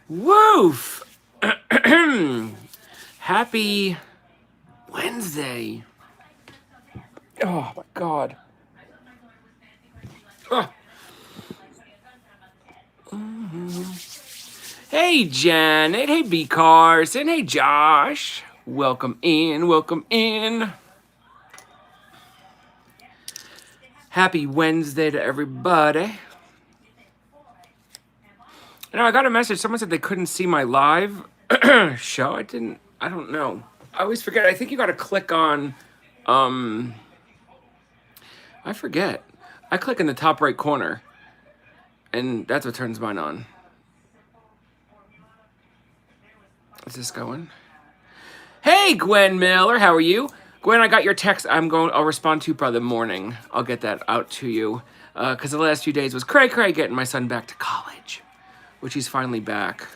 Woof! Happy Wednesday. Oh my God. Oh. Hey Janet, hey B Carson, hey Josh. Welcome in, welcome in. Happy Wednesday to everybody. You know, I got a message. Someone said they couldn't see my live show. I don't know. I always forget. I think you got to click on, I forget. I click in the top right corner, and that's what turns mine on. Is this going? Hey, Gwen Miller, how are you? Gwen, I got your text. I'll respond to you by the morning. I'll get that out to you. Because the last few days was cray getting my son back to college, which he's finally back.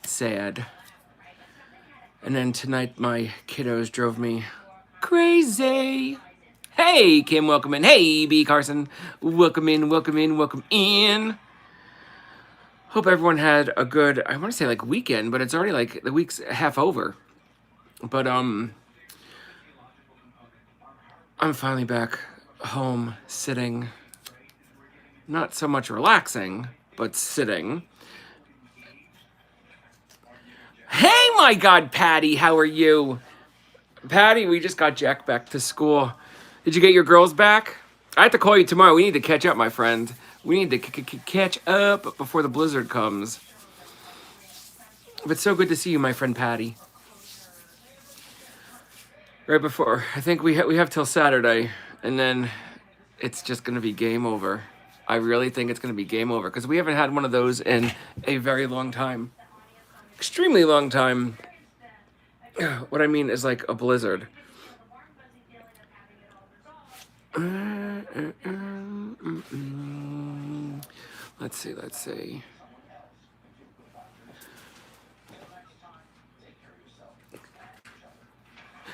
Sad. And then tonight, my kiddos drove me crazy. Hey, Kim, welcome in. Hey, B. Carson, welcome in, welcome in, welcome in. Hope everyone had a good, I want to say like weekend, but it's already like the week's half over. But I'm finally back home sitting, not so much relaxing, but sitting. Hey, my God, Patty, how are you? Patty, we just got Jack back to school. Did you get your girls back? I have to call you tomorrow. We need to catch up, my friend. We need to catch up before the blizzard comes. But it's so good to see you, my friend Patty. Right before, I think we have till Saturday, and then it's just going to be game over. I really think it's going to be game over, because we haven't had one of those in a very long time. Extremely long time. What I mean is like a blizzard. Let's see.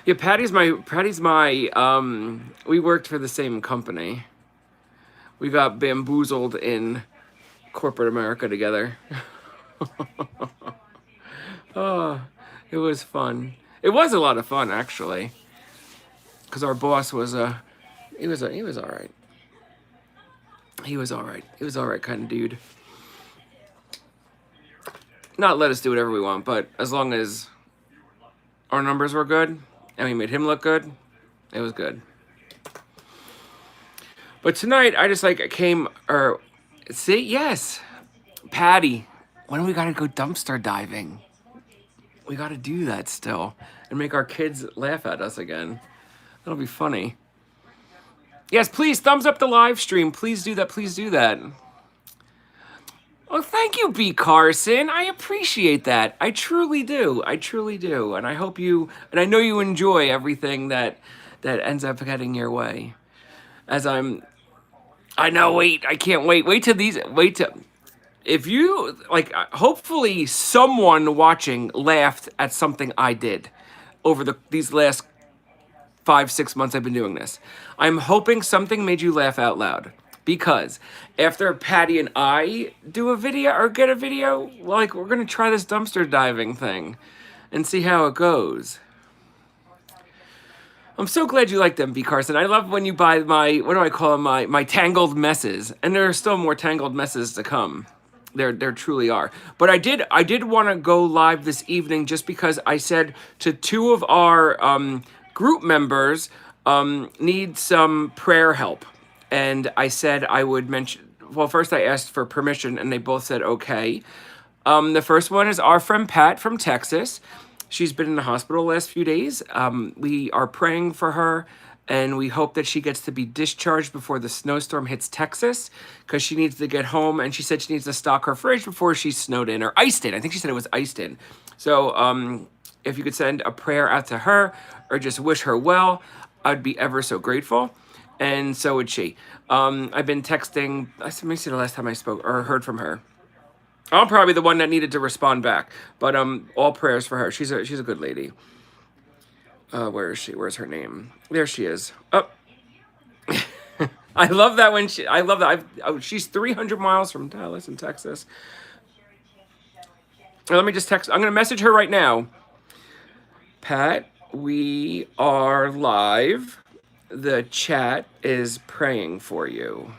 Yeah, Patty's my, we worked for the same company. We got bamboozled in corporate America together. Oh, it was fun. It was a lot of fun, actually. Because our boss was he was all right. He was all right kind of dude. Not let us do whatever we want, but as long as our numbers were good and we made him look good, it was good. But tonight, I just yes, Patty, when do we gotta go dumpster diving? We gotta do that still and make our kids laugh at us again. That'll be funny. Yes, please, thumbs up the live stream. Please do that, please do that. Oh, thank you, B. Carson. I appreciate that. I truly do. And I hope you, and I know you enjoy everything that ends up heading your way. I know, I can't wait. If you, hopefully someone watching laughed at something I did over these last 5-6 months I've been doing this. I'm hoping something made you laugh out loud. Because after Patty and I do a video or get a video, we're going to try this dumpster diving thing and see how it goes. I'm so glad you like them, B. Carson. I love when you buy my, what do I call them, my tangled messes. And there are still more tangled messes to come. There truly are. But I did want to go live this evening just because I said to two of our group members need some prayer help. And I said I would mention, well, first I asked for permission and they both said okay. The first one is our friend Pat from Texas. She's been in the hospital the last few days. We are praying for her and we hope that she gets to be discharged before the snowstorm hits Texas because she needs to get home, and she said she needs to stock her fridge before she's snowed in or iced in. I think she said it was iced in. So if you could send a prayer out to her or just wish her well, I'd be ever so grateful. And so would she. I've been texting, let me see the last time I spoke or heard from her. I'm probably the one that needed to respond back, but all prayers for her. She's a good lady. Where is she? Where's her name? There she is. Oh. I love that when I love that. She's 300 miles from Dallas in Texas. Let me just text. I'm going to message her right now. Pat, we are live. The chat is praying for you.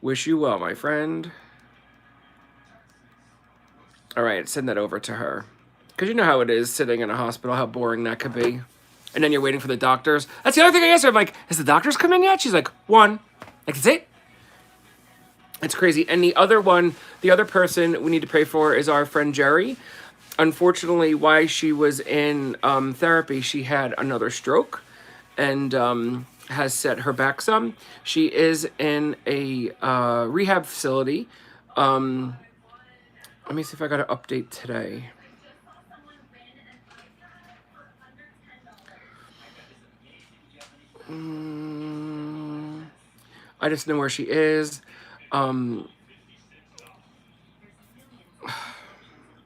Wish you well, my friend. All right, send that over to her. Because you know how it is sitting in a hospital, how boring that could be. And then you're waiting for the doctors. That's the other thing I asked her. I'm like, has the doctors come in yet? She's like, one. Like, that's it? It's crazy. And the other person we need to pray for is our friend Jerry. Unfortunately, while she was in therapy, she had another stroke and has set her back some. She is in a rehab facility. Let me see if I got an update today. I just know where she is. I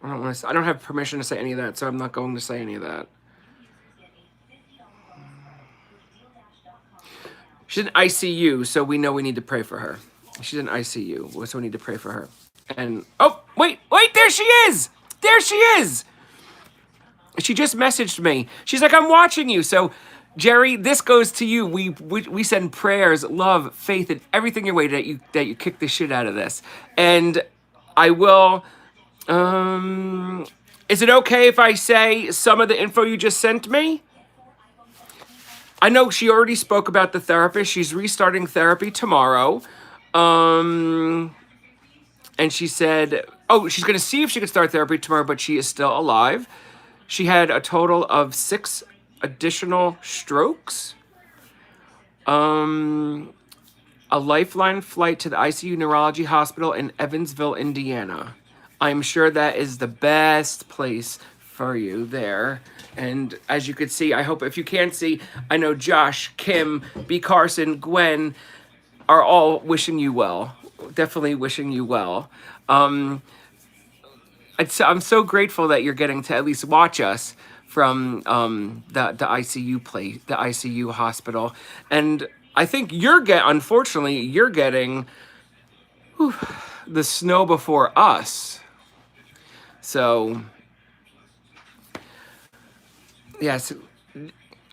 don't want to. I don't have permission to say any of that, so I'm not going to say any of that. She's in ICU, so we know we need to pray for her. She's in ICU, so we need to pray for her. And oh, wait, there she is. There she is. She just messaged me. She's like, I'm watching you. So, Jerry, this goes to you. We send prayers, love, faith, and everything your way that you kick the shit out of this. And I will. Is it okay if I say some of the info you just sent me? I know she already spoke about the therapist. She's restarting therapy tomorrow. And she said, oh, she's going to see if she could start therapy tomorrow, but she is still alive. She had a total of 6 additional strokes. A lifeline flight to the ICU Neurology Hospital in Evansville, Indiana. I'm sure that is the best place for you there. And as you could see, I hope if you can't see, I know Josh, Kim, B. Carson, Gwen are all wishing you well. Definitely wishing you well. I'm so grateful that you're getting to at least watch us from the ICU place, the ICU hospital. And I think unfortunately, you're getting the snow before us. So, yes,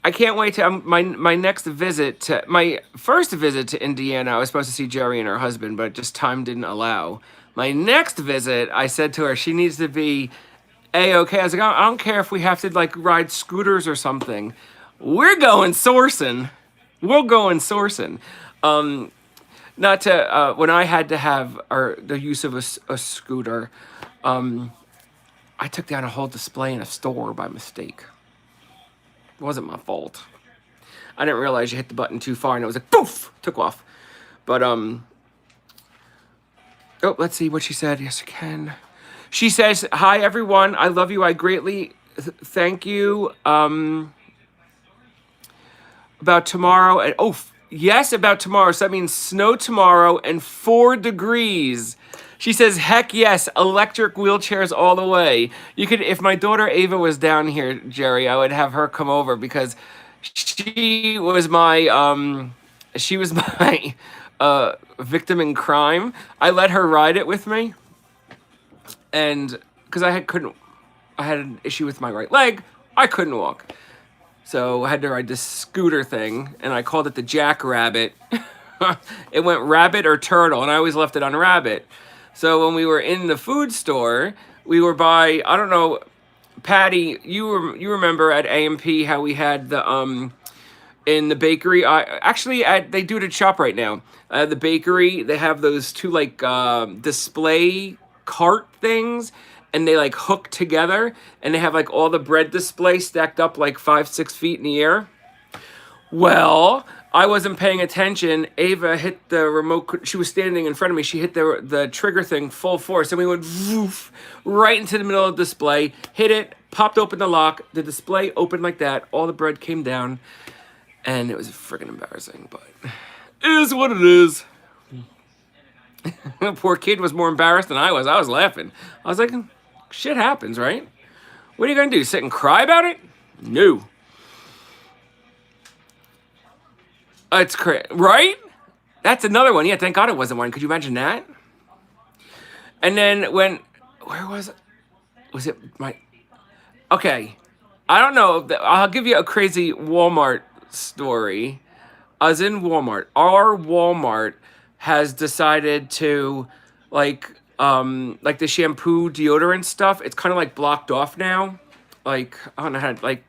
I can't wait to my next visit to my first visit to Indiana. I was supposed to see Jerry and her husband, but just time didn't allow. My next visit, I said to her, she needs to be A-okay. I was like, I don't care if we have to like ride scooters or something. We're going sourcing. We're going sourcing. Not to when I had to have the use of a scooter. I took down a whole display in a store by mistake. It wasn't my fault. I didn't realize you hit the button too far and it was like, poof, took off. But, oh, let's see what she said. Yes, you can. She says, hi, everyone. I love you. I greatly thank you. About tomorrow. And yes, about tomorrow. So that means snow tomorrow and 4 degrees. She says, heck yes, electric wheelchairs all the way. You could, if my daughter Ava was down here, Jerry, I would have her come over because she was my victim in crime. I let her ride it with me. And because I had an issue with my right leg, I couldn't walk. So I had to ride this scooter thing, and I called it the Jackrabbit. It went rabbit or turtle, and I always left it on rabbit. So when we were in the food store, we were by, I don't know, Patty, you remember at A&P how we had the, in the bakery, they do it at Shop right now. The bakery, they have those 2 like display cart things, and they like hook together, and they have like all the bread display stacked up like 5-6 feet in the air. Well, I wasn't paying attention. Ava hit the remote. She was standing in front of me. She hit the trigger thing full force, and we went woof, right into the middle of the display. Hit it, popped open the lock. The display opened like that. All the bread came down, and it was freaking embarrassing. But it is what it is. Poor kid was more embarrassed than I was. I was laughing. I was like, shit happens, right? What are you gonna do? Sit and cry about it? No. It's crazy, right? That's another one. Yeah, thank God it wasn't one. Could you imagine that? And then where was it? Was it my? Okay, I don't know. I'll give you a crazy Walmart story. I was in Walmart. Our Walmart has decided to, like the shampoo deodorant stuff. It's kind of like blocked off now. Like I don't know how. Like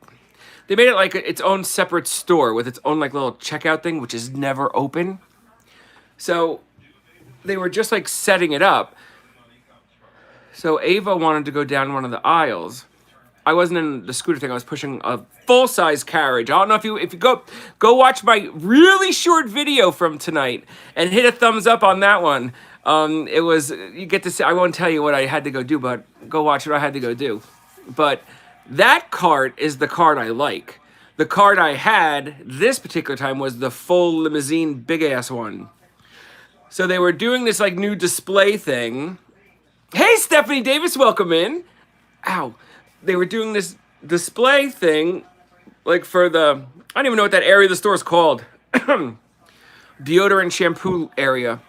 they made it like its own separate store with its own like little checkout thing, which is never open. So they were just like setting it up. So Ava wanted to go down one of the aisles. I wasn't in the scooter thing. I was pushing a full size carriage. I don't know if you go watch my really short video from tonight and hit a thumbs up on that one. It was you get to see. I won't tell you what I had to go do, but go watch what I had to go do. But that cart is the cart I like. The cart I had this particular time was the full limousine, big ass one. So they were doing this like new display thing. Hey, Stephanie Davis, welcome in. Ow. They were doing this display thing, like for the, I don't even know what that area of the store is called. Deodorant shampoo area.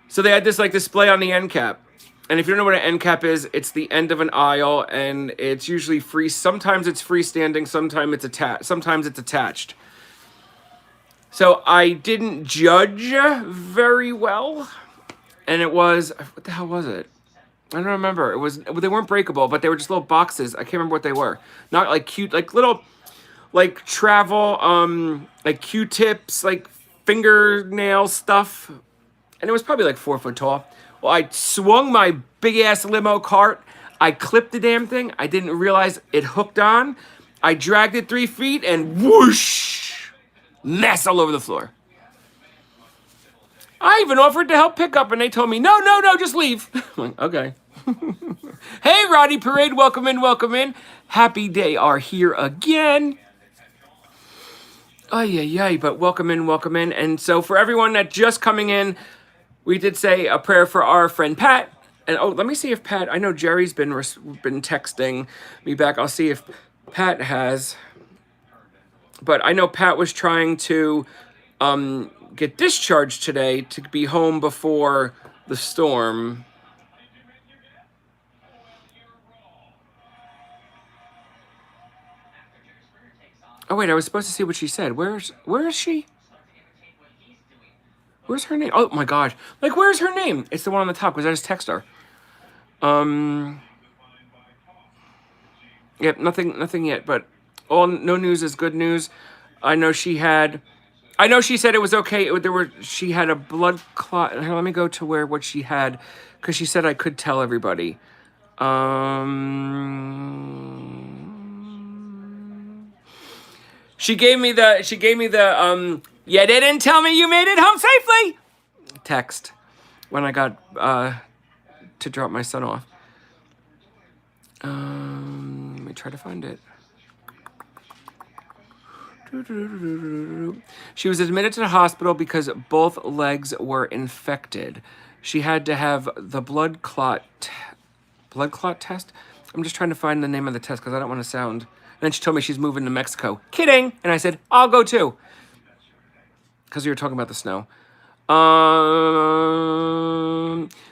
So they had this like display on the end cap. And if you don't know what an end cap is, it's the end of an aisle and it's usually free. Sometimes it's freestanding, sometimes it's attached. So I didn't judge very well. And it was, what the hell was it? I don't remember. They weren't breakable, but they were just little boxes. I can't remember what they were. Not like cute, like little, like travel, like Q-tips, like fingernail stuff. And it was probably like 4 foot tall. Well, I swung my big ass limo cart. I clipped the damn thing. I didn't realize it hooked on. I dragged it 3 feet and whoosh, mess all over the floor. I even offered to help pick up, and they told me, no, just leave. I'm like, okay. Hey, Roddy Parade, welcome in, welcome in. Happy they are here again. Ay, but welcome in, welcome in. And so for everyone that just coming in, we did say a prayer for our friend Pat. And oh, let me see if Pat, I know Jerry's been texting me back. I'll see if Pat has. But I know Pat was trying to get discharged today to be home before the storm. Oh wait, I was supposed to see what she said. Where is she? Where's her name? Oh my gosh. Like where's her name? It's the one on the top because I just text her. Yep, nothing yet, but no news is good news. I know she said it was okay. She had a blood clot. Here, let me go to what she had, because she said I could tell everybody. She gave me the you didn't tell me you made it home safely text when I got to drop my son off. Let me try to find it. She was admitted to the hospital because both legs were infected. She had to have the blood clot test. I'm just trying to find the name of the test because I don't want to sound. And then she told me she's moving to Mexico. Kidding. And I said, I'll go too. Because we were talking about the snow.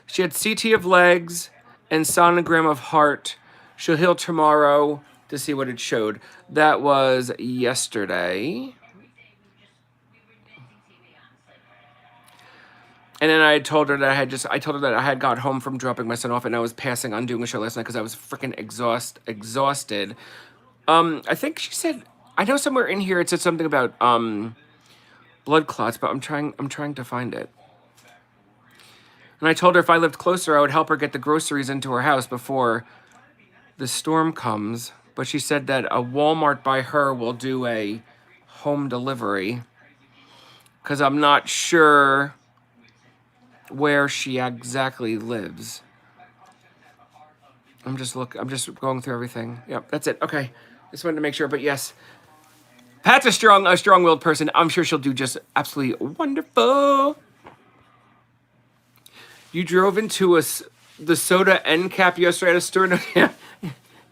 She had CT of legs and sonogram of heart. She'll heal tomorrow to see what it showed. That was yesterday. And then I told her that I had got home from dropping my son off and I was passing on doing a show last night because I was freaking exhausted. I think she said, I know somewhere in here it said something about blood clots, but I'm trying to find it. And I told her if I lived closer, I would help her get the groceries into her house before the storm comes. But she said that a Walmart by her will do a home delivery. Because I'm not sure where she exactly lives. I'm just going through everything. Yep, that's it. Okay. Just wanted to make sure, but yes. Pat's a strong-willed person. I'm sure she'll do just absolutely wonderful. You drove into the soda end cap yesterday at a store.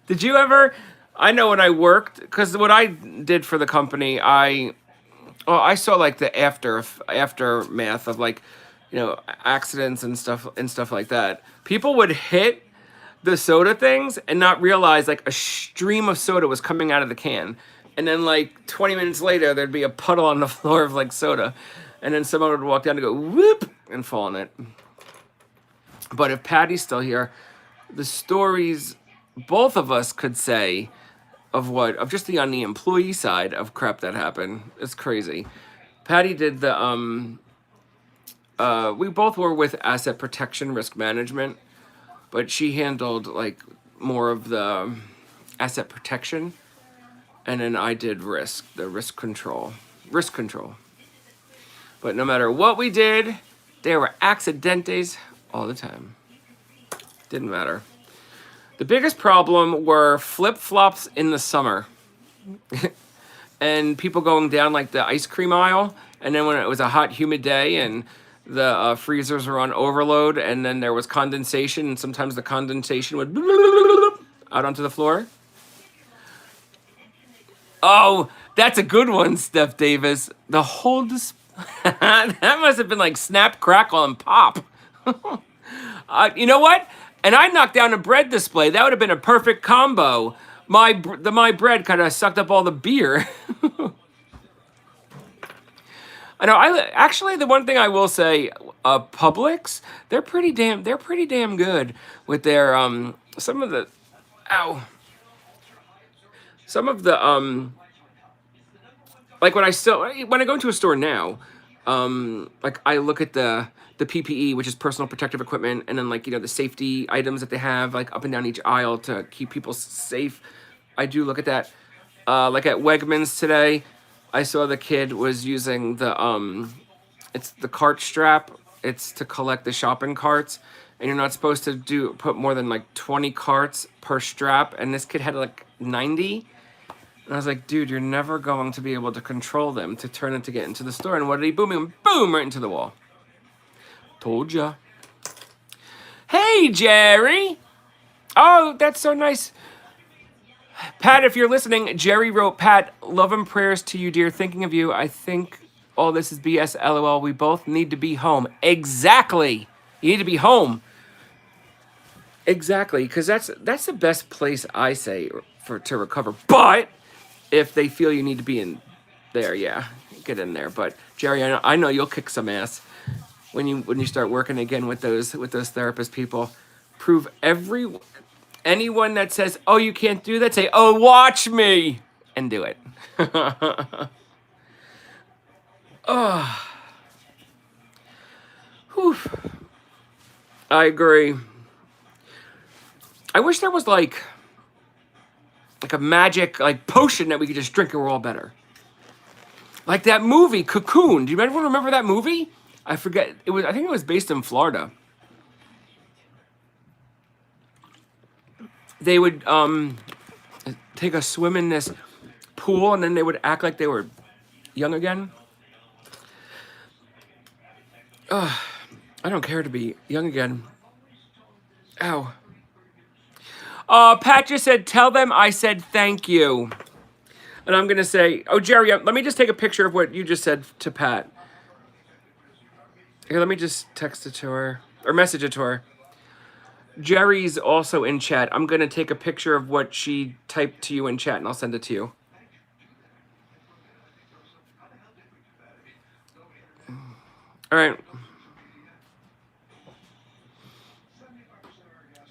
Did you ever? I know when I worked, because what I did for the company, I Oh, I saw like the aftermath of like, accidents and stuff like that. People would hit the soda things and not realize like a stream of soda was coming out of the can. And then like 20 minutes later, there'd be a puddle on the floor of like soda. And then someone would walk down and go whoop and fall in it. But if Patty's still here, the stories both of us could say of just the on the employee side of crap that happened. It's crazy. Patty did the we both were with asset protection risk management, but she handled like more of the asset protection, and then I did the risk control. But no matter what we did, there were accidentes all the time. Didn't matter. The biggest problem were flip-flops in the summer. And people going down like the ice cream aisle, and then when it was a hot, humid day and the freezers were on overload, and then there was condensation, and sometimes the condensation would out onto the floor. Oh, that's a good one, Steph Davis. The whole that must have been like snap, crackle, and pop. You know what? And I knocked down a bread display. That would have been a perfect combo. My bread kind of sucked up all the beer. I know. Actually, the one thing I will say, Publix, they're pretty damn good with their some of the like when I go into a store now, like I look at the PPE, which is personal protective equipment, and then like the safety items that they have like up and down each aisle to keep people safe. I do look at that. Like at Wegmans today, I saw the kid was using it's the cart strap. It's to collect the shopping carts, and you're not supposed to put more than like 20 carts per strap. And this kid had like 90. And I was like, dude, you're never going to be able to control them to turn it to get into the store. And what did he boom, right into the wall. Told ya. Hey, Jerry. Oh, that's so nice. Pat, if you're listening, Jerry wrote, Pat, love and prayers to you, dear. Thinking of you. I think all this is BS, LOL. We both need to be home. Exactly. You need to be home. Exactly, because that's the best place, I say, to recover. But if they feel you need to be in there, yeah, get in there. But Jerry, I know you'll kick some ass when you start working again with those therapist people. Prove anyone that says, oh, you can't do that, say, oh, watch me, and do it. Oh. Whew. I agree. I wish there was like a magic like potion that we could just drink and we're all better. Like that movie, Cocoon. Do you remember that movie? I forget. I think it was based in Florida. They would take a swim in this pool, and then they would act like they were young again. I don't care to be young again. Ow. Pat just said, tell them I said thank you. And I'm going to say, oh, Jerry, let me just take a picture of what you just said to Pat. Here, let me just text it to her, or message it to her. Jerry's also in chat. I'm going to take a picture of what she typed to you in chat, and I'll send it to you. All right.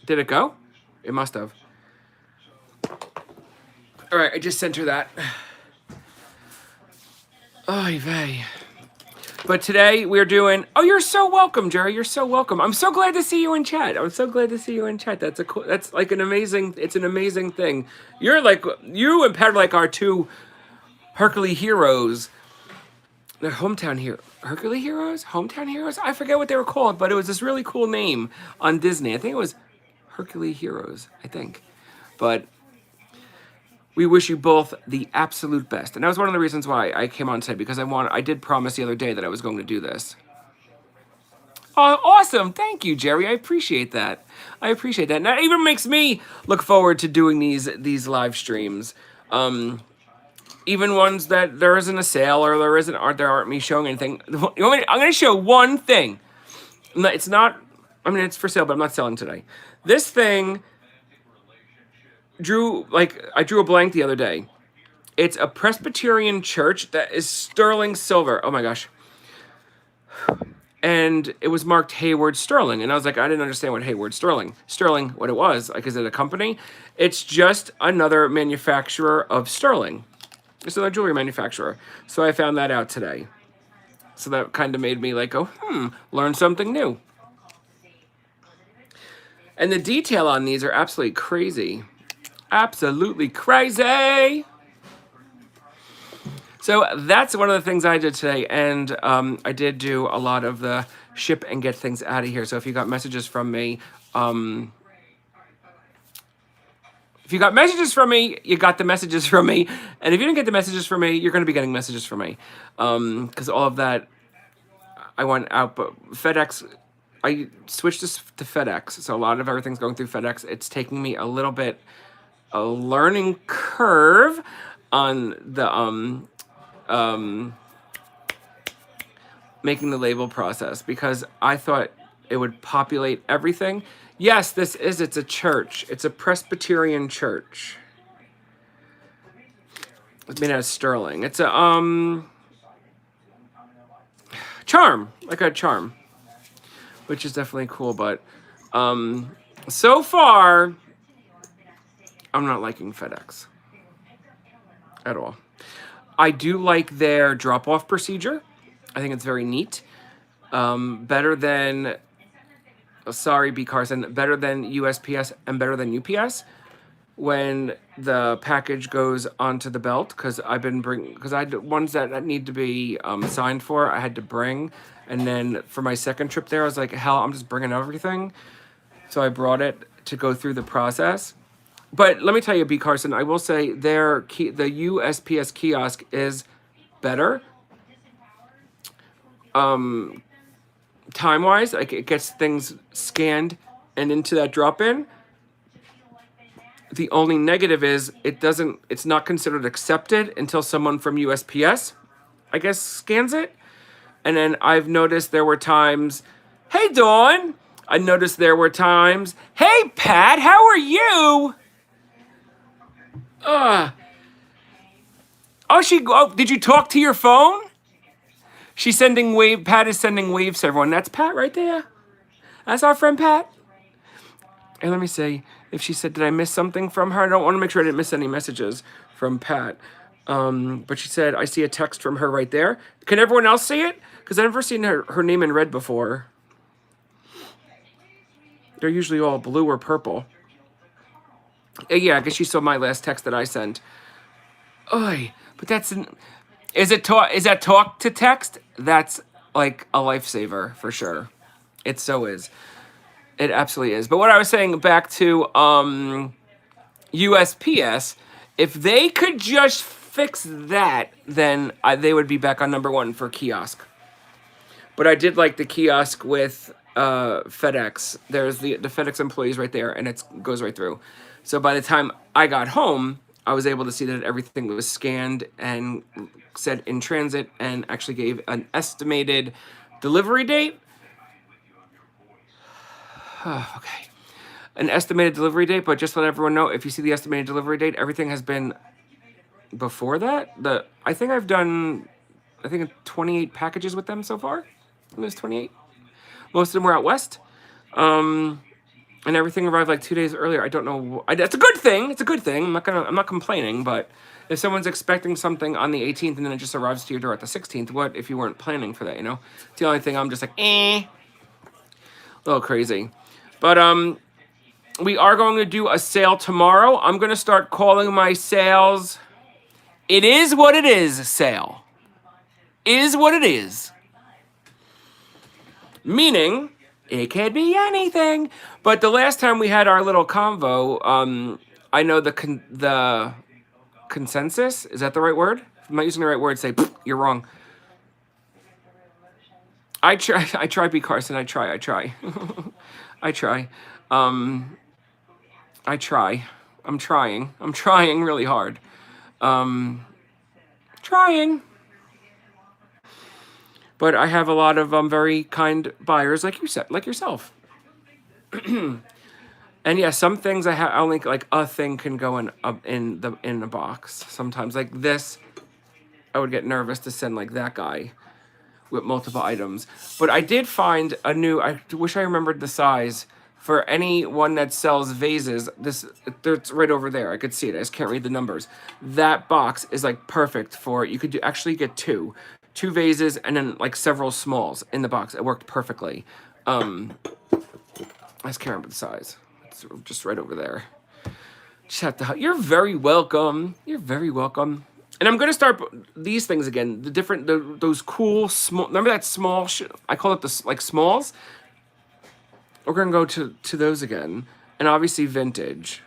Did it go? It must have. All right, I just sent her that. Oy vey. But today we're doing. Oh, you're so welcome, Jerry. You're so welcome. I'm so glad to see you in chat. That's a cool. That's like an amazing. It's an amazing thing. You and Pat are like our two Hercules heroes. They're hometown hero. Hercules heroes? Hometown heroes? I forget what they were called, but it was this really cool name on Disney. I think it was Hercules Heroes, I think. But we wish you both the absolute best. And that was one of the reasons why I came on today, because I did promise the other day that I was going to do this. Oh, awesome. Thank you, Jerry. I appreciate that. And that even makes me look forward to doing these live streams. even ones that there isn't a sale or there aren't me showing anything. I'm going to show one thing. It's not. I mean, it's for sale, but I'm not selling today. This thing I drew a blank the other day. It's a Presbyterian church that is sterling silver. Oh my gosh. And it was marked Hayward Sterling. And I was like, I didn't understand what Hayward Sterling, what it was. Like, is it a company? It's just another manufacturer of sterling. It's another jewelry manufacturer. So I found that out today. So that kind of made me like, go, learn something new. And the detail on these are absolutely crazy. Absolutely crazy. So that's one of the things I did today, and I did do a lot of the ship and get things out of here. So if you got messages from me, you got the messages from me. And if you didn't get the messages from me, you're going to be getting messages from me. Because all of that, I went out, but FedEx, I switched this to FedEx. So a lot of everything's going through FedEx. It's taking me a little bit, a learning curve on the, making the label process, because I thought it would populate everything. Yes, it's a church. It's a Presbyterian church. It's made out of sterling. It's a charm, like a charm, which is definitely cool. But so far, I'm not liking FedEx at all. I do like their drop-off procedure. I think it's very neat. Better than, sorry, B. Carson, better than USPS and better than UPS when the package goes onto the belt, because I had ones that need to be signed for, I had to bring. And then for my second trip there, I was like, hell, I'm just bringing everything. So I brought it to go through the process. But let me tell you, B. Carson, I will say the USPS kiosk is better. Time-wise, like it gets things scanned and into that drop-in. The only negative is it's not considered accepted until someone from USPS, I guess, scans it. And then I've noticed there were times, hey, Dawn. I noticed there were times, hey, Pat, how are you? Did you talk to your phone? She's sending wave. Pat is sending waves to everyone. That's Pat right there. That's our friend Pat. And let me see if she said, did I miss something from her? I don't want to make sure I didn't miss any messages from Pat. But she said, I see a text from her right there. Can everyone else see it? Because I've never seen her name in red before. They're usually all blue or purple. Yeah, I guess she saw my last text that I sent. Oy, but is that talk to text? That's like a lifesaver for sure. It so is. It absolutely is. But what I was saying, back to USPS, if they could just fix that, then they would be back on #1 for kiosk. But I did like the kiosk with FedEx. There's the FedEx employees right there, and it goes right through. So by the time I got home, I was able to see that everything was scanned and said in transit, and actually gave an estimated delivery date. Okay. An estimated delivery date, but just let everyone know, if you see the estimated delivery date, everything has been before that. I think I've done 28 packages with them so far. It was 28. Most of them were out west. And everything arrived like 2 days earlier. I don't know. That's a good thing. It's a good thing. I'm not complaining, but if someone's expecting something on the 18th and then it just arrives to your door at the 16th, what if you weren't planning for that, you know? It's the only thing I'm just like, a little crazy. But we are going to do a sale tomorrow. I'm going to start calling my sales It Is What It Is sale. Is what it is. Meaning, it could be anything. But the last time we had our little convo, I know the consensus, is that the right word? If I'm not using the right word, say, you're wrong. I try, B. Carson, I try. I try. I'm trying really hard. Trying. But I have a lot of very kind buyers like you said, like yourself. And yeah, some things I only like a thing can go in a box. Sometimes like this, I would get nervous to send like that guy with multiple items. But I did find a new. I wish I remembered the size for anyone that sells vases. This it's right over there. I could see it. I just can't read the numbers. That box is like perfect for. You could actually get two vases and then like several smalls in the box. It worked perfectly. I just can't remember the size. It's just right over there. Just have to. You're very welcome. You're very welcome. And I'm gonna start these things again. The different, those cool small. Remember that small? I call it the like smalls. We're gonna go to those again, and obviously vintage,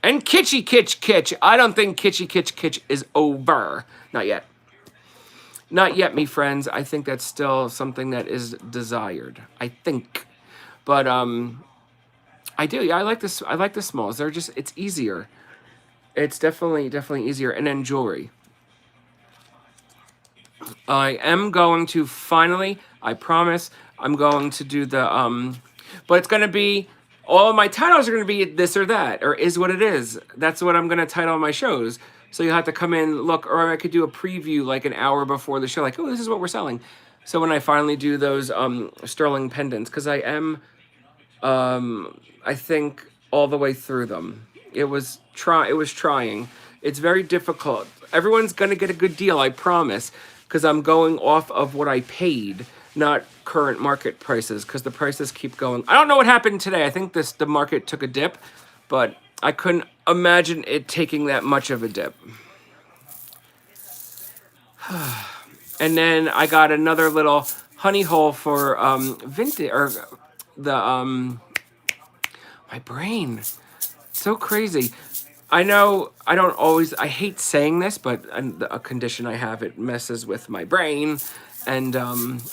and kitschy kitsch. I don't think kitschy kitsch is over. Not yet. Not yet, me friends. I think that's still something that is desired. I think, but I do. Yeah, I like this. I like the smalls. They're just. It's easier. It's definitely easier. And then jewelry. I am going to finally. I promise. I'm going to do the but it's gonna be. All of my titles are gonna be this or that or is what it is. That's what I'm gonna title my shows. So you'll have to come in, look, or I could do a preview like an hour before the show, like, oh, this is what we're selling. So when I finally do those sterling pendants, because I am, I think all the way through them. It was trying. It's very difficult. Everyone's gonna get a good deal, I promise, because I'm going off of what I paid, not current market prices, because the prices keep going. I don't know what happened today. I think the market took a dip, but I couldn't imagine it taking that much of a dip. And then I got another little honey hole for vintage or the my brain. So crazy. I know I don't always. I hate saying this, but a condition I have, it messes with my brain, and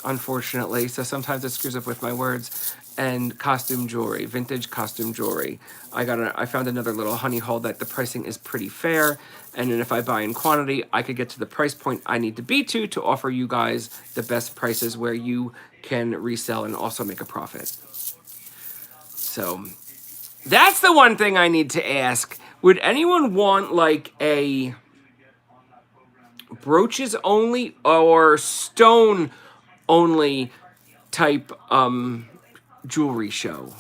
unfortunately, so sometimes it screws up with my words. And costume jewelry, vintage costume jewelry. I found another little honey hole that the pricing is pretty fair, and then if I buy in quantity, I could get to the price point I need to be to offer you guys the best prices where you can resell and also make a profit. So that's the one thing I need to ask. Would anyone want like a brooches only or stone only type jewelry show?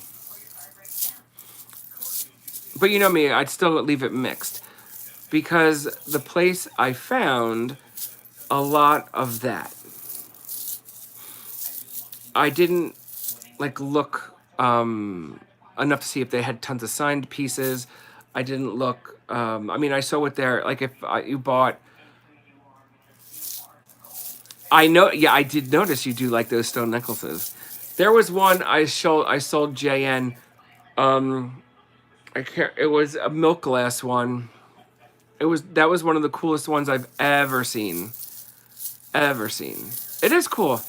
But you know me, I'd still leave it mixed because the place I found a lot of that. I didn't like look enough to see if they had tons of signed pieces. I didn't look. I mean, I saw what they're like. If you bought, I know. Yeah, I did notice you do like those stone necklaces. There was one I sold JN. I can't. It was a milk glass one. That was one of the coolest ones I've ever seen. Ever seen. It is cool.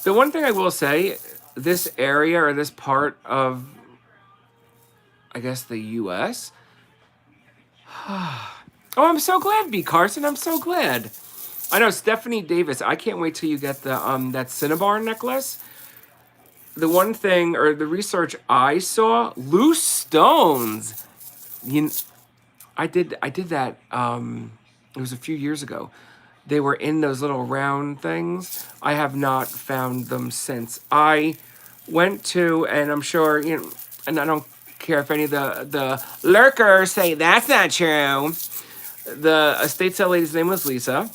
The one thing I will say, this area or this part of, I guess, the U.S. Oh, I'm so glad, B. Carson. I'm so glad. I know, Stephanie Davis. I can't wait till you get the that Cinnabar necklace. The one thing, or the research I saw, loose stones. I did that. It was a few years ago. They were in those little round things. I have not found them since. I went to, and I'm sure, and I don't care if any of the lurkers say that's not true. The estate sale lady's name was Lisa.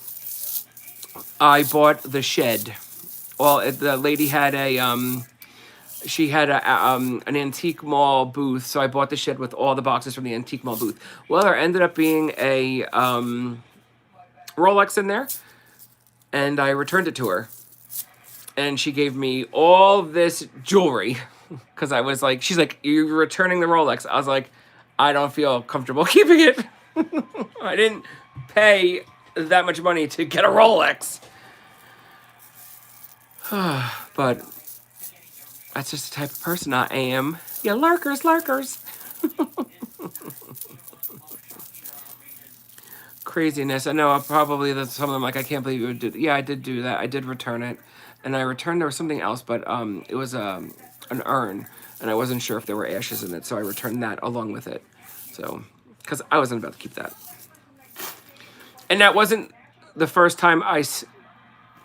I bought the shed. Well, the lady had she had an antique mall booth, so I bought the shed with all the boxes from the antique mall booth. Well, there ended up being a Rolex in there, and I returned it to her. And she gave me all this jewelry, because I was like, she's like, you're returning the Rolex. I was like, I don't feel comfortable keeping it. I didn't pay that much money to get a Rolex. But that's just the type of person I am. Yeah, lurkers. craziness. I know probably that some of them like I can't believe you did. Yeah, I did do that. I did return it, and I returned there was something else, but it was an urn, and I wasn't sure if there were ashes in it, so I returned that along with it. So, because I wasn't about to keep that, and that wasn't the first time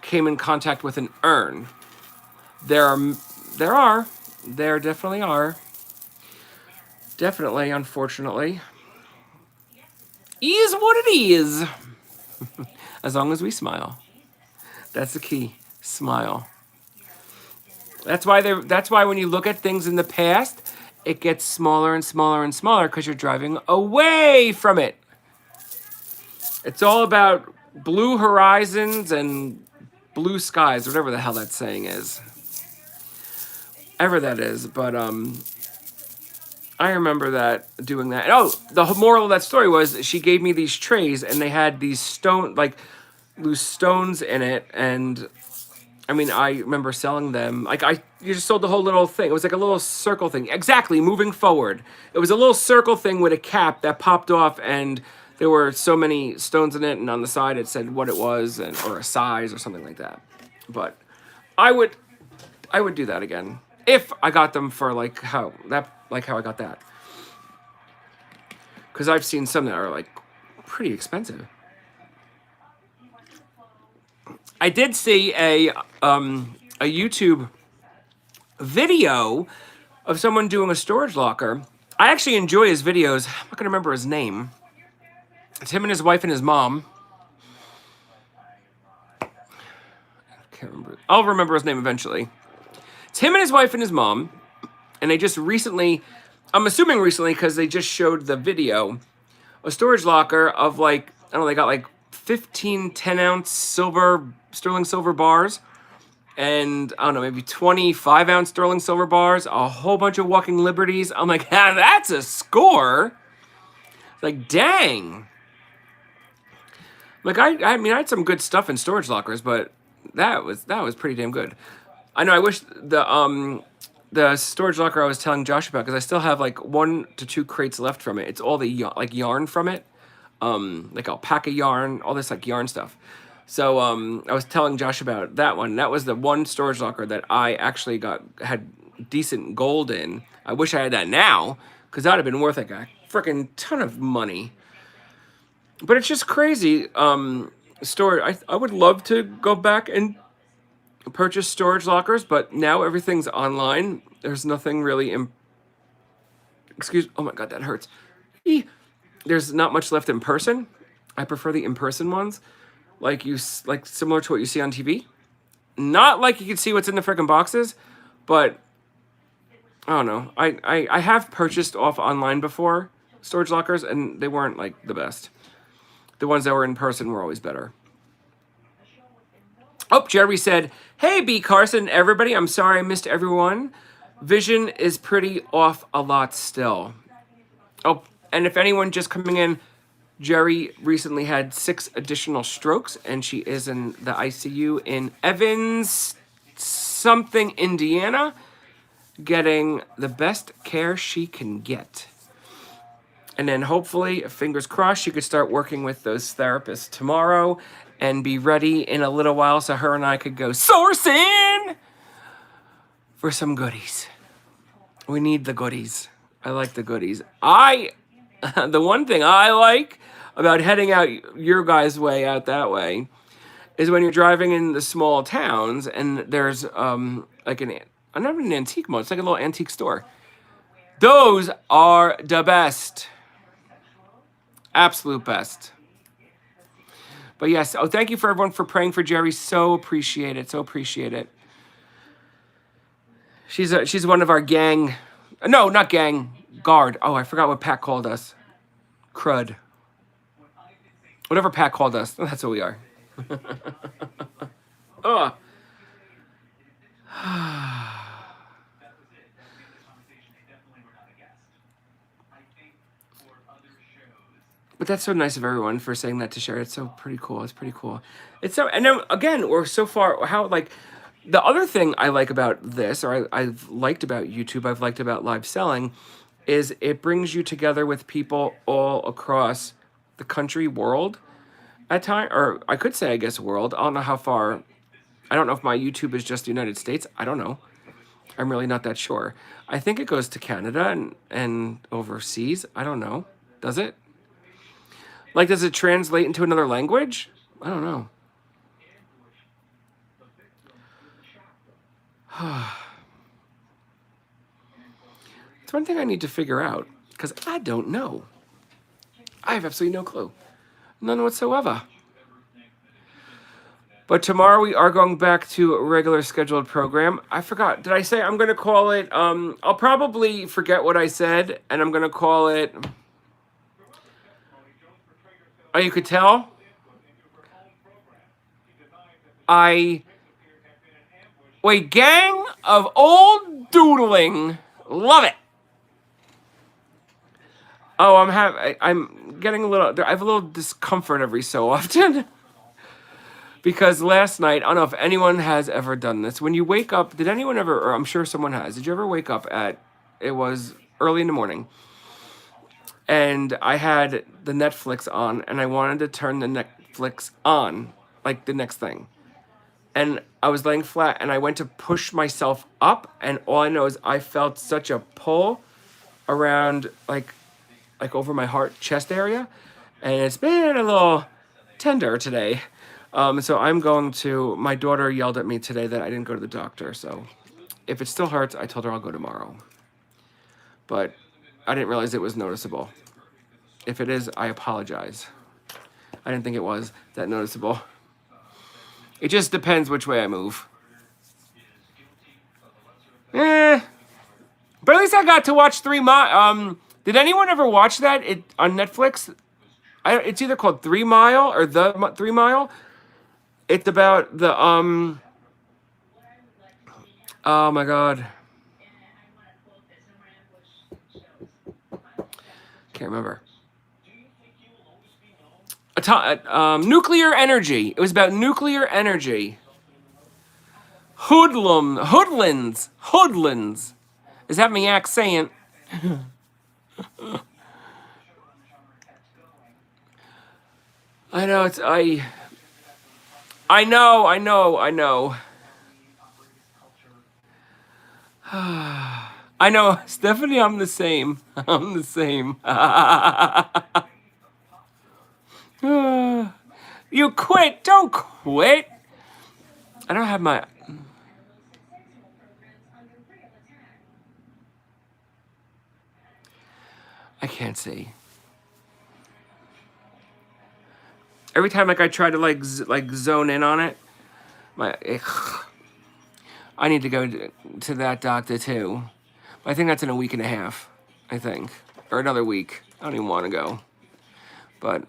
came in contact with an urn. There definitely are. Definitely, unfortunately. Is what it is. As long as we smile. That's the key. Smile. That's why when you look at things in the past, it gets smaller and smaller and smaller because you're driving away from it. It's all about blue horizons and blue skies, whatever the hell that saying is. Ever that is, but I remember doing that. And the moral of that story was she gave me these trays and they had these loose stones in it, and I mean, I remember selling them. You just sold the whole little thing. It was like a little circle thing. Exactly, moving forward. It was a little circle thing with a cap that popped off, and there were so many stones in it, and on the side it said what it was, or a size or something like that. But I would do that again if I got them for how I got that. Because I've seen some that are pretty expensive. I did see a YouTube video of someone doing a storage locker. I actually enjoy his videos. I'm not gonna remember his name. It's him and his wife and his mom. I can't remember. I'll remember his name eventually. It's him and his wife and his mom, and they just recently, I'm assuming recently because they just showed the video, a storage locker of I don't know, they got 15 10-ounce sterling silver bars, and I don't know, maybe 25-ounce sterling silver bars, a whole bunch of Walking Liberties. I'm like, that's a score. Dang. I mean, I had some good stuff in storage lockers, but that was pretty damn good. I know. I wish the storage locker I was telling Josh about, because I still have 1 to 2 crates left from it. It's all the yarn from it, alpaca yarn, all this yarn stuff. So I was telling Josh about that one. That was the one storage locker that I actually had decent gold in. I wish I had that now, because that would have been worth a freaking ton of money. But it's just crazy. Storage. I would love to go back and purchase storage lockers, but now everything's online. There's nothing really. Oh my god, that hurts. There's not much left in person. I prefer the in-person ones, similar to what you see on TV. Not like you can see what's in the freaking boxes, but I don't know. I have purchased off online before storage lockers, and they weren't the best. The ones that were in person were always better. Oh, Jerry said, "Hey, B. Carson, everybody. I'm sorry I missed everyone. Vision is pretty off a lot still." Oh, and if anyone just coming in, Jerry recently had 6 additional strokes, and she is in the ICU in Evans, Indiana, getting the best care she can get. And then hopefully, fingers crossed, she could start working with those therapists tomorrow and be ready in a little while so her and I could go sourcing for some goodies. We need the goodies. I like the goodies. The one thing I like about heading out your guys' way, out that way, is when you're driving in the small towns and there's not an antique mall, it's like a little antique store. Those are the best. Absolute best. But yes, thank you for everyone for praying for Jerry. So appreciate it. So appreciate it. She's one of our gang. No, not gang. Guard. Oh, I forgot what Pat called us. Crud. Whatever Pat called us. That's what we are. Oh. But that's so nice of everyone for saying that to share. It's so pretty cool. It's pretty cool. It's so, and then again, we're so far, how the other thing I like about this, or I've liked about YouTube, I've liked about live selling, is it brings you together with people all across the country, world. at time, or I could say, I guess, world. I don't know how far. I don't know if my YouTube is just the United States. I don't know. I'm really not that sure. I think it goes to Canada and overseas. I don't know. Does it? Like, does it translate into another language? I don't know. It's one thing I need to figure out because I don't know. I have absolutely no clue. None whatsoever. But tomorrow we are going back to a regular scheduled program. I forgot. Did I say I'm going to call it? I'll probably forget what I said, and I'm going to call it. Oh, you could tell? Wait, gang of old doodling. Love it. Oh, I'm getting a little. I have a little discomfort every so often. Because last night, I don't know if anyone has ever done this. When you wake up, did anyone ever, or I'm sure someone has, did you ever wake up it was early in the morning, and I had the Netflix on, and I wanted to turn the Netflix on, like the next thing. And I was laying flat, and I went to push myself up, and all I know is I felt such a pull around, like over my heart chest area, and it's been a little tender today. So I'm going to. My daughter yelled at me today that I didn't go to the doctor. So if it still hurts, I told her I'll go tomorrow. But I didn't realize it was noticeable. If it is, I apologize. I didn't think it was that noticeable. It just depends which way I move. But at least I got to watch did anyone ever watch that on Netflix? It's either called 3 Mile or The 3 Mile. It's about the oh my god. Can't remember. Nuclear energy. It was about nuclear energy. Hoodlins. Is that my accent? I know I know. I know, Stephanie, I'm the same. I'm the same. You quit. Don't quit. I don't have my. I can't see. Every time, like I try to like zone in on it, I need to go to that doctor too. I think that's in a week and a half. I think, or another week. I don't even want to go. But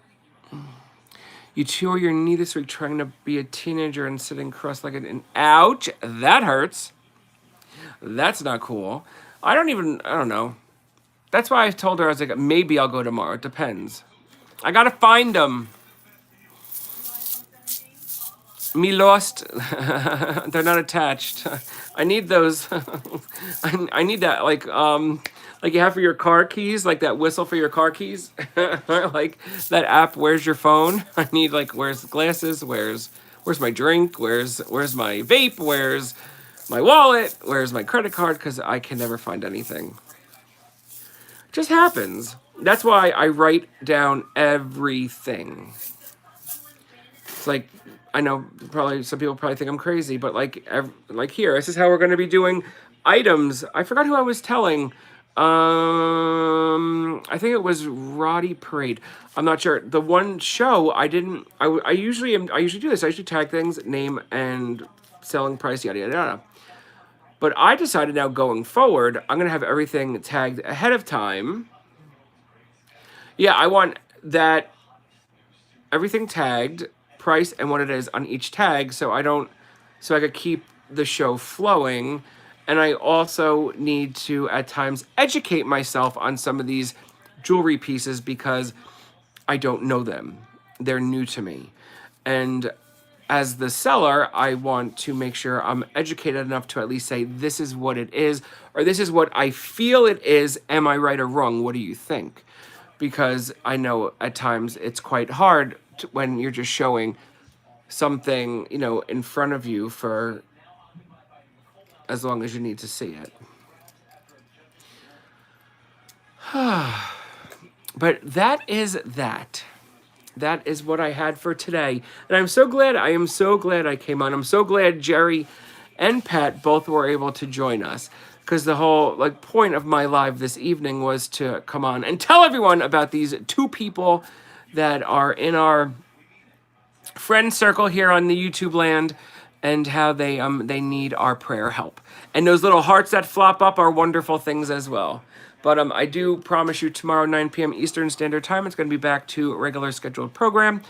you tore your knee this week trying to be a teenager and sitting cross-legged. And ouch, that hurts. That's not cool. I don't know. That's why I told her, I was like, maybe I'll go tomorrow. It depends. I gotta find them. Me lost. They're not attached. I need those. I need that, like you have for your car keys, like that whistle for your car keys. Like that app, Where's Your Phone? I need, like, where's the glasses? Where's my drink? Where's my vape? Where's my wallet? Where's my credit card? Because I can never find anything. It just happens. That's why I write down everything. It's like, I know probably some people probably think I'm crazy, but like here, this is how we're going to be doing items. I forgot who I was telling. I think it was Roddy Parade. I'm not sure. The one show I didn't. I usually do this. I usually tag things, name and selling price, yada yada yada. But I decided now going forward, I'm gonna have everything tagged ahead of time. Yeah, I want that everything tagged, price and what it is on each tag, so I could keep the show flowing. And I also need to at times educate myself on some of these jewelry pieces because I don't know them. They're new to me. And as the seller, I want to make sure I'm educated enough to at least say, this is what it is, or this is what I feel it is. Am I right or wrong? What do you think? Because I know at times it's quite hard when you're just showing something, you know, in front of you for as long as you need to see it. But that is that. That is what I had for today. And I'm so glad, I am so glad I came on. I'm so glad Jerry and Pat both were able to join us. Because the whole like point of my live this evening was to come on and tell everyone about these two people that are in our friend circle here on the YouTube land and how they need our prayer help. And those little hearts that flop up are wonderful things as well. But I do promise you tomorrow, 9 p.m. Eastern Standard Time, it's going to be back to a regular scheduled program.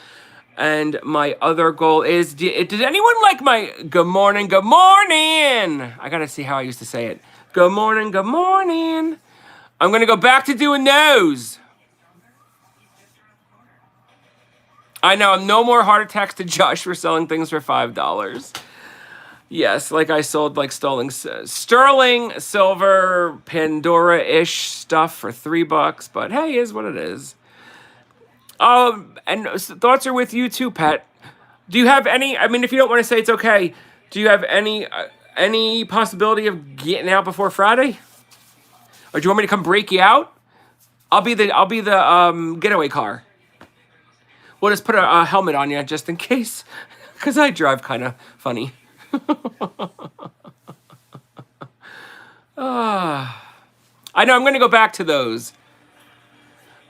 And my other goal is, did anyone like my good morning, good morning? I got to see how I used to say it. Good morning, good morning. I'm going to go back to doing those. I know, no more heart attacks to Josh for selling things for $5. Yes, like I sold like sterling silver Pandora-ish stuff for $3, but hey, is what it is. And thoughts are with you too, Pat. Do you have any? I mean, if you don't want to say, it's okay. Do you have any possibility of getting out before Friday, or do you want me to come break you out? I'll be the getaway car. We'll just put a helmet on you just in case, because I drive kind of funny. I know, I'm going to go back to those.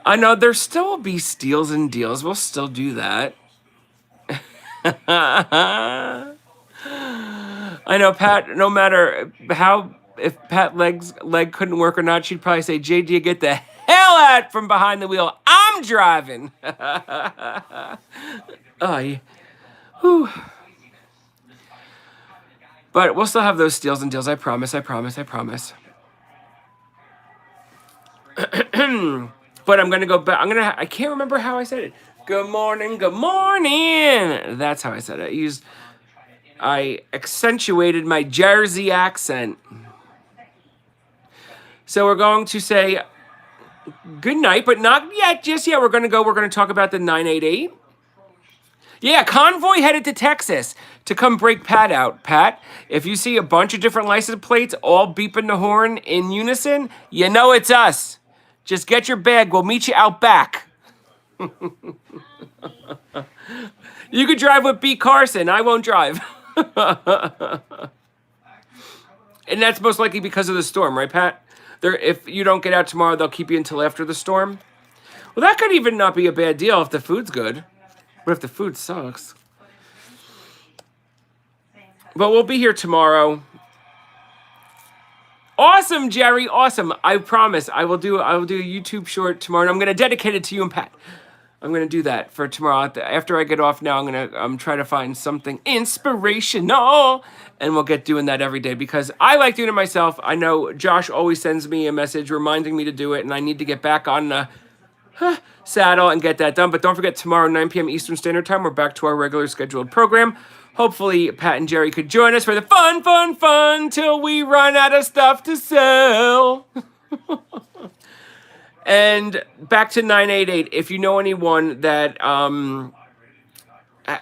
I know, there still will be steals and deals. We'll still do that. I know, Pat, no matter how, if Pat leg couldn't work or not, she'd probably say, JD, get the hell out from behind the wheel. I'm driving. Whew. But we'll still have those steals and deals. I promise. But I'm going to go back. I can't remember how I said it. Good morning, good morning. That's how I said it. I accentuated my Jersey accent. So we're going to say good night, but not yet. Just yet. We're going to talk about the 988. Yeah, convoy headed to Texas to come break Pat out. Pat, if you see a bunch of different license plates all beeping the horn in unison, you know it's us. Just get your bag. We'll meet you out back. You could drive with B. Carson. I won't drive. And that's most likely because of the storm, right, Pat? If you don't get out tomorrow, they'll keep you until after the storm. Well, that could even not be a bad deal if the food's good. What if the food sucks? But we'll be here tomorrow. Awesome, Jerry. Awesome. I promise. I will do a YouTube short tomorrow, and I'm going to dedicate it to you and Pat. I'm going to do that for tomorrow. After I get off now, I'm going to try to find something inspirational, and we'll get doing that every day because I like doing it myself. I know Josh always sends me a message reminding me to do it, and I need to get back on the saddle and get that done. But don't forget, tomorrow, 9 p.m. Eastern Standard Time, we're back to our regular scheduled program. Hopefully, Pat and Jerry could join us for the fun till we run out of stuff to sell. And back to 988. If you know anyone that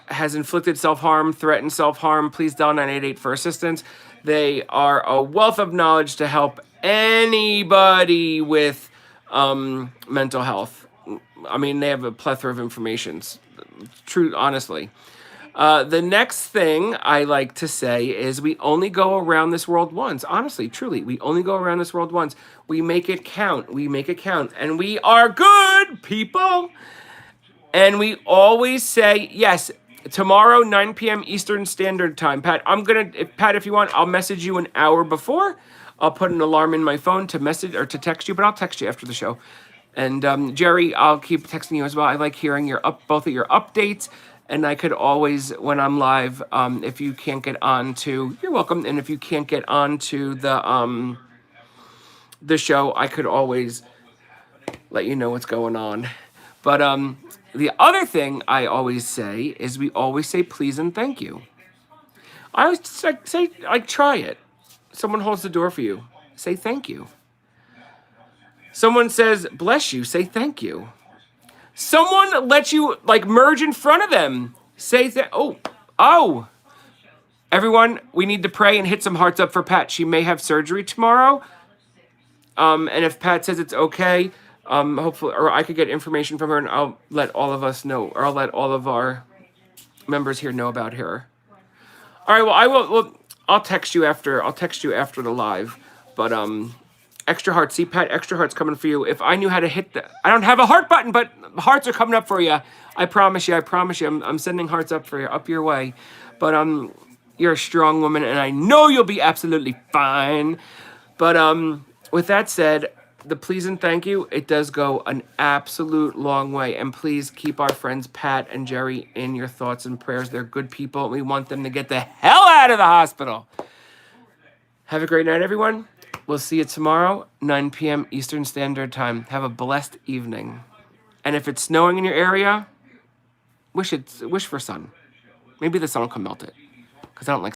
has inflicted self-harm, threatened self-harm, please dial 988 for assistance. They are a wealth of knowledge to help anybody with mental health. I mean, they have a plethora of information. True, honestly. The next thing I like to say is we only go around this world once. Honestly, truly, we only go around this world once. We make it count. And we are good people. And we always say, yes, tomorrow, 9 p.m. Eastern Standard Time. Pat, Pat, if you want, I'll message you an hour before. I'll put an alarm in my phone to message or to text you, but I'll text you after the show. And Jerry, I'll keep texting you as well. I like hearing both of your updates. And I could always, when I'm live, if you can't get on to, you're welcome. And if you can't get on to the show, I could always let you know what's going on. But the other thing I always say is we always say please and thank you. I always say, try it. Someone holds the door for you. Say thank you. Someone says bless you. Say thank you. Someone let you like merge in front of them. Say that. Oh. Everyone, we need to pray and hit some hearts up for Pat. She may have surgery tomorrow. And if Pat says it's okay, hopefully, or I could get information from her, and I'll let all of us know, or I'll let all of our members here know about her. All right. Well, I will. Well, I'll text you after. I'll text you after the live. But extra hearts. See, Pat, extra hearts coming for you. If I knew how to hit the, I don't have a heart button, but hearts are coming up for you. I promise you. I promise you. I'm sending hearts up for you, up your way. But you're a strong woman, and I know you'll be absolutely fine. But with that said, the please and thank you, it does go an absolute long way. And please keep our friends Pat and Jerry in your thoughts and prayers. They're good people, and we want them to get the hell out of the hospital. Have a great night, everyone. We'll see you tomorrow, 9 p.m. Eastern Standard Time. Have a blessed evening. And if it's snowing in your area, wish for sun. Maybe the sun will come melt it, because I don't like